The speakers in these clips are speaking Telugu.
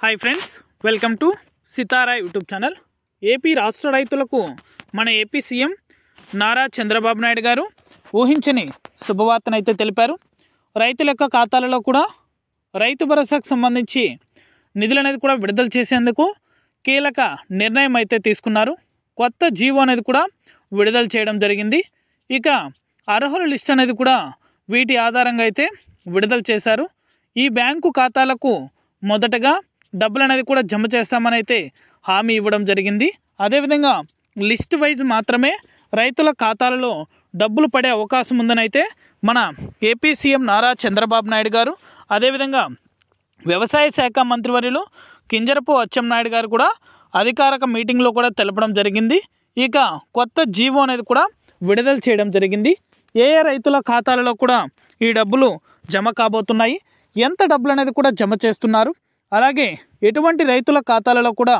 Hi friends, welcome to Sitara YouTube channel. AP రాష్ట్ర రైతులకు మన ఏపీ సీఎం నారా చంద్రబాబు నాయుడు గారు ఊహించని శుభవార్తనైతే తెలిపారు. రైతుల యొక్క ఖాతాలలో కూడా రైతు భరోసాకు సంబంధించి నిధులు అనేది కూడా విడుదల చేసేందుకు కీలక నిర్ణయం అయితే తీసుకున్నారు. కొత్త జీవో అనేది కూడా విడుదల చేయడం జరిగింది. ఇక అర్హుల లిస్ట్ అనేది కూడా వీటి ఆధారంగా అయితే విడుదల చేశారు. ఈ బ్యాంకు ఖాతాలకు మొదటగా డబ్బులు అనేది కూడా జమ చేస్తామని అయితే హామీ ఇవ్వడం జరిగింది. అదేవిధంగా లిస్ట్ వైజ్ మాత్రమే రైతుల ఖాతాలలో డబ్బులు పడే అవకాశం ఉందనైతే మన ఏపీ సీఎం నారా చంద్రబాబు నాయుడు గారు, అదేవిధంగా వ్యవసాయ శాఖ మంత్రివర్యులు కింజరపు అచ్చెన్నాయుడు గారు కూడా అధికారిక మీటింగ్లో కూడా తెలపడం జరిగింది. ఇక కొత్త జీవో అనేది కూడా విడుదల చేయడం జరిగింది. ఏ రైతుల ఖాతాలలో కూడా ఈ డబ్బులు జమ కాబోతున్నాయి, ఎంత డబ్బులు అనేది కూడా జమ చేస్తున్నారు, అలాగే ఎటువంటి రైతుల ఖాతాలలో కూడా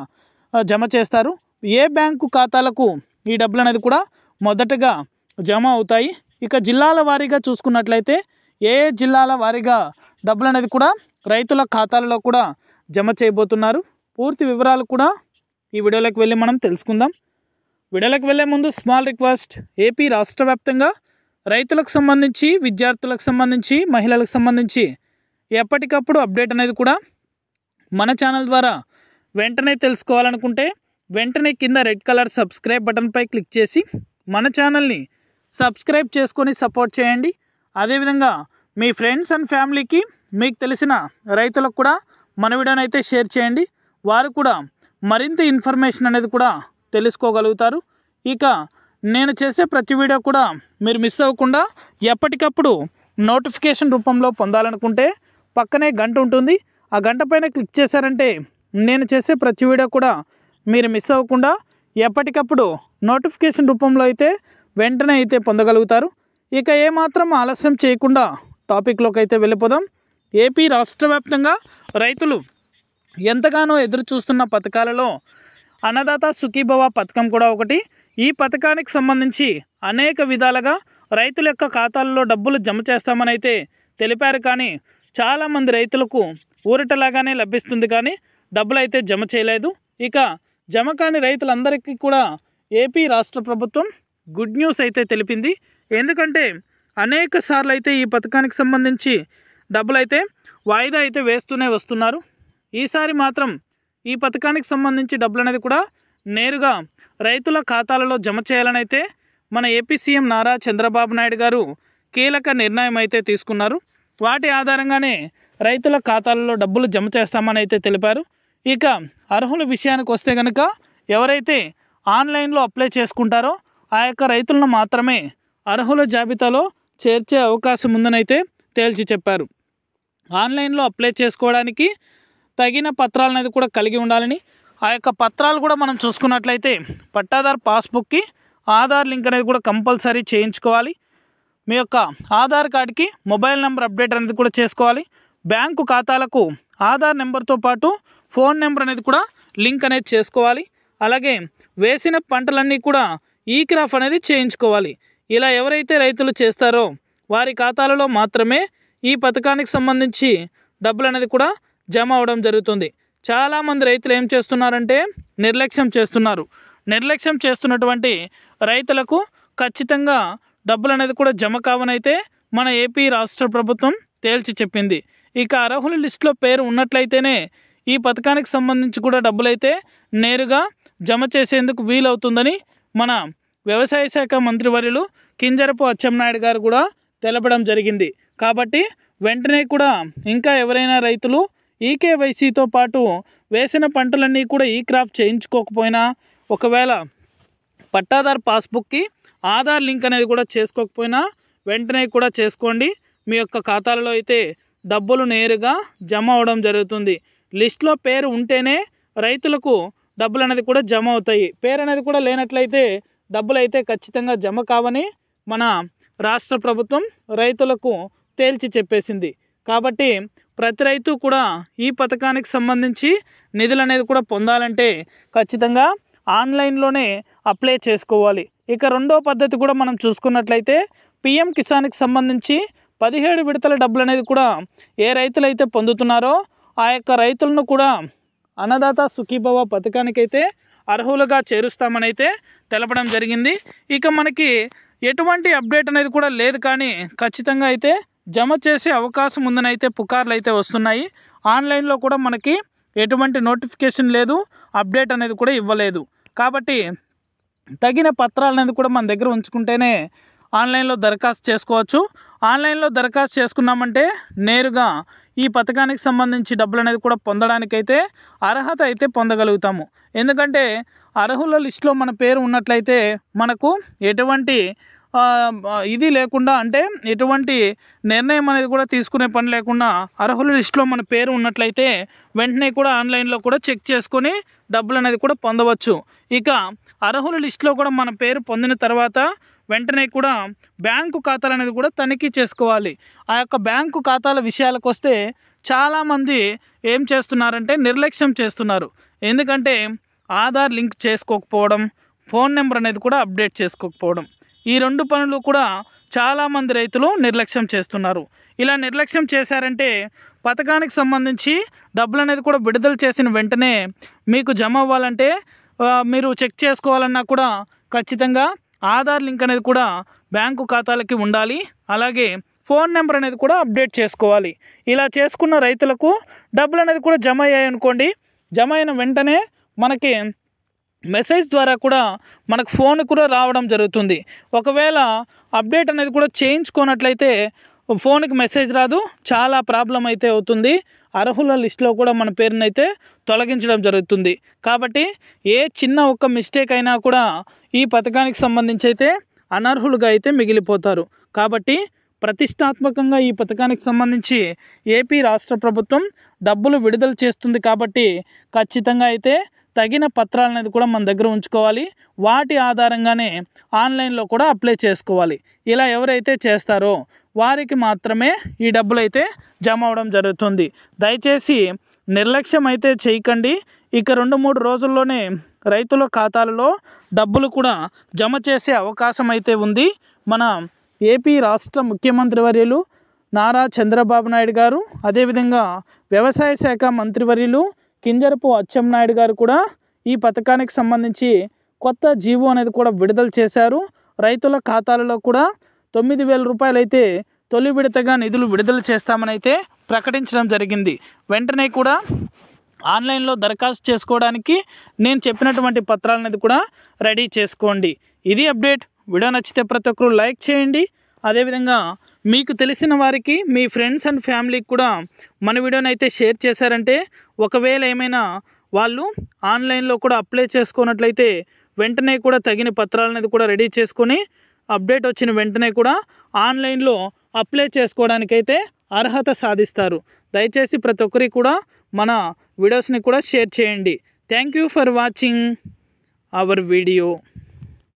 జమ చేస్తారు, ఏ బ్యాంకు ఖాతాలకు ఈ డబ్బులు అనేది కూడా మొదటగా జమ అవుతాయి. ఇక జిల్లాల వారీగా చూసుకున్నట్లయితే ఏ జిల్లాల వారీగా డబ్బులు అనేది కూడా రైతుల ఖాతాలలో కూడా జమ చేయబోతున్నారు. పూర్తి వివరాలు కూడా ఈ వీడియోలోకి వెళ్ళి మనం తెలుసుకుందాం. వీడియోలోకి వెళ్ళే ముందు స్మాల్ రిక్వెస్ట్, ఏపీ రాష్ట్ర వ్యాప్తంగా రైతులకు సంబంధించి, విద్యార్థులకు సంబంధించి, మహిళలకు సంబంధించి ఎప్పటికప్పుడు అప్డేట్ అనేది కూడా మన ఛానల్ ద్వారా వెంటనే తెలుసుకోవాలనుకుంటే వెంటనే కింద రెడ్ కలర్ సబ్స్క్రైబ్ బటన్పై క్లిక్ చేసి మన ఛానల్ని సబ్స్క్రైబ్ చేసుకొని సపోర్ట్ చేయండి. అదేవిధంగా మీ ఫ్రెండ్స్ అండ్ ఫ్యామిలీకి, మీకు తెలిసిన రైతులకు కూడా మన వీడియోని అయితే షేర్ చేయండి. వారు కూడా మరింత ఇన్ఫర్మేషన్ అనేది కూడా తెలుసుకోగలుగుతారు. ఇక నేను చేసే ప్రతి వీడియో కూడా మీరు మిస్ అవ్వకుండా ఎప్పటికప్పుడు నోటిఫికేషన్ రూపంలో పొందాలనుకుంటే పక్కనే గంట ఉంటుంది. ఆ గంట పైన క్లిక్ చేశారంటే నేను చేసే ప్రతి వీడియో కూడా మీరు మిస్ అవ్వకుండా ఎప్పటికప్పుడు నోటిఫికేషన్ రూపంలో అయితే వెంటనే అయితే పొందగలుగుతారు. ఇక ఏమాత్రం ఆలస్యం చేయకుండా టాపిక్లోకి అయితే వెళ్ళిపోదాం. ఏపీ రాష్ట్ర వ్యాప్తంగా రైతులు ఎంతగానో ఎదురు చూస్తున్న పథకాలలో అన్నదాత సుఖీభవ పథకం కూడా ఒకటి. ఈ పథకానికి సంబంధించి అనేక విధాలుగా రైతుల యొక్క ఖాతాల్లో డబ్బులు జమ చేస్తామని అయితే తెలిపారు. కానీ చాలామంది రైతులకు ఊరటలాగానే లభిస్తుంది, కానీ డబ్బులు అయితే జమ చేయలేదు. ఇక జమ కాని రైతులందరికీ కూడా ఏపీ రాష్ట్ర ప్రభుత్వం గుడ్ న్యూస్ అయితే తెలిపింది. ఎందుకంటే అనేక సార్లు అయితే ఈ పథకానికి సంబంధించి డబ్బులు అయితే వాయిదా అయితే వేస్తూనే వస్తున్నారు. ఈసారి మాత్రం ఈ పథకానికి సంబంధించి డబ్బులు అనేది కూడా నేరుగా రైతుల ఖాతాలలో జమ చేయాలని అయితే మన ఏపీ సీఎం నారా చంద్రబాబు నాయుడు గారు కీలక నిర్ణయం అయితే తీసుకున్నారు. వాటి ఆధారంగానే రైతుల ఖాతాలలో డబ్బులు జమ చేస్తామని అయితే తెలిపారు. ఇక అర్హుల విషయానికి వస్తే కనుక ఎవరైతే ఆన్లైన్లో అప్లై చేసుకుంటారో ఆ యొక్క రైతులను మాత్రమే అర్హుల జాబితాలో చేర్చే అవకాశం ఉందని అయితే తేల్చి చెప్పారు. ఆన్లైన్లో అప్లై చేసుకోవడానికి తగిన పత్రాలు అనేది కూడా కలిగి ఉండాలని, ఆ యొక్క పత్రాలు కూడా మనం చూసుకున్నట్లయితే పట్టాదార్ పాస్బుక్కి ఆధార్ లింక్ అనేది కూడా కంపల్సరీ చేయించుకోవాలి. మీ యొక్క ఆధార్ కార్డుకి మొబైల్ నెంబర్ అప్డేట్ అనేది కూడా చేసుకోవాలి. బ్యాంకు ఖాతాలకు ఆధార్ నెంబర్తో పాటు ఫోన్ నెంబర్ అనేది కూడా లింక్ అనేది చేసుకోవాలి. అలాగే వేసిన పంటలన్నీ కూడా ఈ క్రాప్ అనేది చేయించుకోవాలి. ఇలా ఎవరైతే రైతులు చేస్తారో వారి ఖాతాలలో మాత్రమే ఈ పథకానికి సంబంధించి డబ్బులు అనేది కూడా జమ అవడం జరుగుతుంది. చాలామంది రైతులు ఏం చేస్తున్నారంటే నిర్లక్ష్యం చేస్తున్నారు. నిర్లక్ష్యం చేస్తున్నటువంటి రైతులకు ఖచ్చితంగా డబ్బులు అనేది కూడా జమ కావనైతే మన ఏపీ రాష్ట్ర ప్రభుత్వం తేల్చి చెప్పింది. ఇక అర్హుల లిస్టులో పేరు ఉన్నట్లయితేనే ఈ పథకానికి సంబంధించి కూడా డబ్బులైతే నేరుగా జమ చేసేందుకు వీలవుతుందని మన వ్యవసాయ శాఖ మంత్రివర్యులు కింజరపు అచ్చెన్నాయుడు గారు కూడా తెలపడం జరిగింది. కాబట్టి వెంటనే కూడా ఇంకా ఎవరైనా రైతులు ఈకేవైసీతో పాటు వేసిన పంటలన్నీ కూడా ఈ క్రాప్ చేయించుకోకపోయినా, ఒకవేళ పట్టాదార్ పాస్బుక్కి ఆధార్ లింక్ అనేది కూడా చేసుకోకపోయినా వెంటనే కూడా చేసుకోండి. మీ యొక్క ఖాతాలలో అయితే డబ్బులు నేరుగా జమ అవడం జరుగుతుంది. లిస్ట్లో పేరు ఉంటేనే రైతులకు డబ్బులు అనేది కూడా జమ అవుతాయి. పేరు అనేది కూడా లేనట్లయితే డబ్బులు అయితే ఖచ్చితంగా జమ కావని మన రాష్ట్ర ప్రభుత్వం రైతులకు తేల్చి చెప్పేసింది. కాబట్టి ప్రతి రైతు కూడా ఈ పథకానికి సంబంధించి నిధులు అనేది కూడా పొందాలంటే ఖచ్చితంగా ఆన్లైన్లోనే అప్లై చేసుకోవాలి. ఇక రెండో పద్ధతి కూడా మనం చూసుకున్నట్లయితే పిఎం కిసాన్కి సంబంధించి 17 విడతల డబ్బులు అనేది కూడా ఏ రైతులైతే పొందుతున్నారో ఆ యొక్క రైతులను కూడా అన్నదాత సుఖీభవ పథకానికైతే అర్హులుగా చేరుస్తామని అయితే తెలపడం జరిగింది. ఇక మనకి ఎటువంటి అప్డేట్ అనేది కూడా లేదు, కానీ ఖచ్చితంగా అయితే జమ చేసే అవకాశం ఉందని అయితే పుకార్లు అయితే వస్తున్నాయి. ఆన్లైన్లో కూడా మనకి ఎటువంటి నోటిఫికేషన్ లేదు, అప్డేట్ అనేది కూడా ఇవ్వలేదు. కాబట్టి తగిన పత్రాలు అనేది కూడా మన దగ్గర ఉంచుకుంటేనే ఆన్లైన్లో దరఖాస్తు చేసుకోవచ్చు. ఆన్లైన్లో దరఖాస్తు చేసుకున్నామంటే నేరుగా ఈ పథకానికి సంబంధించి డబ్బులు అనేది కూడా పొందడానికైతే అర్హత అయితే పొందగలుగుతాము. ఎందుకంటే అర్హుల లిస్టులో మన పేరు ఉన్నట్లయితే మనకు ఎటువంటి ఇది లేకుండా, అంటే ఎటువంటి నిర్ణయం అనేది కూడా తీసుకునే పని లేకుండా అర్హుల లిస్టులో మన పేరు ఉన్నట్లయితే వెంటనే కూడా ఆన్లైన్లో కూడా చెక్ చేసుకొని డబ్బులు అనేది కూడా పొందవచ్చు. ఇక అర్హుల లిస్టులో కూడా మన పేరు పొందిన తర్వాత వెంటనే కూడా బ్యాంకు ఖాతాలు అనేది కూడా తనిఖీ చేసుకోవాలి. ఆ యొక్క బ్యాంకు ఖాతాల విషయాలకు వస్తే చాలామంది ఏం చేస్తున్నారంటే నిర్లక్ష్యం చేస్తున్నారు. ఎందుకంటే ఆధార్ లింక్ చేసుకోకపోవడం, ఫోన్ నెంబర్ అనేది కూడా అప్డేట్ చేసుకోకపోవడం, ఈ రెండు పనులు కూడా చాలామంది రైతులు నిర్లక్ష్యం చేస్తున్నారు. ఇలా నిర్లక్ష్యం చేశారంటే పథకానికి సంబంధించి డబ్బులు అనేది కూడా విడుదల చేసిన వెంటనే మీకు జమ అవ్వాలంటే మీరు చెక్ చేసుకోవాలన్నా కూడా ఖచ్చితంగా ఆధార్ లింక్ అనేది కూడా బ్యాంకు ఖాతాలకి ఉండాలి. అలాగే ఫోన్ నెంబర్ అనేది కూడా అప్డేట్ చేసుకోవాలి. ఇలా చేసుకున్న రైతులకు డబ్బులు అనేది కూడా జమ అయ్యాయి అనుకోండి, జమ అయిన వెంటనే మనకి మెసేజ్ ద్వారా కూడా మనకు ఫోన్ కూడా రావడం జరుగుతుంది. ఒకవేళ అప్డేట్ అనేది కూడా చేయించుకోనట్లయితే ఫోన్కి మెసేజ్ రాదు, చాలా ప్రాబ్లం అయితే అవుతుంది. అర్హుల లిస్టులో కూడా మన పేరునైతే తొలగించడం జరుగుతుంది. కాబట్టి ఏ చిన్న ఒక్క మిస్టేక్ అయినా కూడా ఈ పథకానికి సంబంధించి అయితే అనర్హులుగా అయితే మిగిలిపోతారు. కాబట్టి ప్రతిష్టాత్మకంగా ఈ పథకానికి సంబంధించి ఏపీ రాష్ట్ర ప్రభుత్వం డబ్బులు విడుదల చేస్తుంది. కాబట్టి ఖచ్చితంగా అయితే తగిన పత్రాలు అనేది కూడా మన దగ్గర ఉంచుకోవాలి. వాటి ఆధారంగానే ఆన్లైన్లో కూడా అప్లై చేసుకోవాలి. ఇలా ఎవరైతే చేస్తారో వారికి మాత్రమే ఈ డబ్బులు అయితే జమ అవడం జరుగుతుంది. దయచేసి నిర్లక్ష్యం అయితే చేయకండి. ఇక 2-3 రోజుల్లోనే రైతుల ఖాతాలలో డబ్బులు కూడా జమ చేసే అవకాశం అయితే ఉంది. మన ఏపీ రాష్ట్ర ముఖ్యమంత్రి వర్యులు నారా చంద్రబాబు నాయుడు గారు, అదేవిధంగా వ్యవసాయ శాఖ మంత్రివర్యులు కింజరపు అచ్చెన్నాయుడు గారు కూడా ఈ పథకానికి సంబంధించి కొత్త జీవో అనేది కూడా విడుదల చేశారు. రైతుల ఖాతాలలో కూడా 9,000 రూపాయలు అయితే తొలి విడతగా నిధులు విడుదల చేస్తామని అయితే ప్రకటించడం జరిగింది. వెంటనే కూడా ఆన్లైన్లో దరఖాస్తు చేసుకోవడానికి నేను చెప్పినటువంటి పత్రాలు అనేది కూడా రెడీ చేసుకోండి. ఇది అప్డేట్. వీడియో నచ్చితే ప్రతి ఒక్కరు లైక్ చేయండి. అదేవిధంగా మీకు తెలిసిన వారికి, మీ ఫ్రెండ్స్ అండ్ ఫ్యామిలీకి కూడా మన వీడియోని అయితే షేర్ చేశారంటే ఒకవేళ ఏమైనా వాళ్ళు ఆన్లైన్లో కూడా అప్లై చేసుకున్నట్లయితే వెంటనే కూడా తగిన పత్రాలు అనేది కూడా రెడీ చేసుకొని అప్డేట్ వచ్చిన వెంటనే కూడా ఆన్లైన్లో అప్లై చేసుకోవడానికైతే అర్హత సాధిస్తారు. దయచేసి ప్రతి ఒక్కరికి కూడా మన వీడియోస్ని కూడా షేర్ చేయండి. Thank you for watching our video.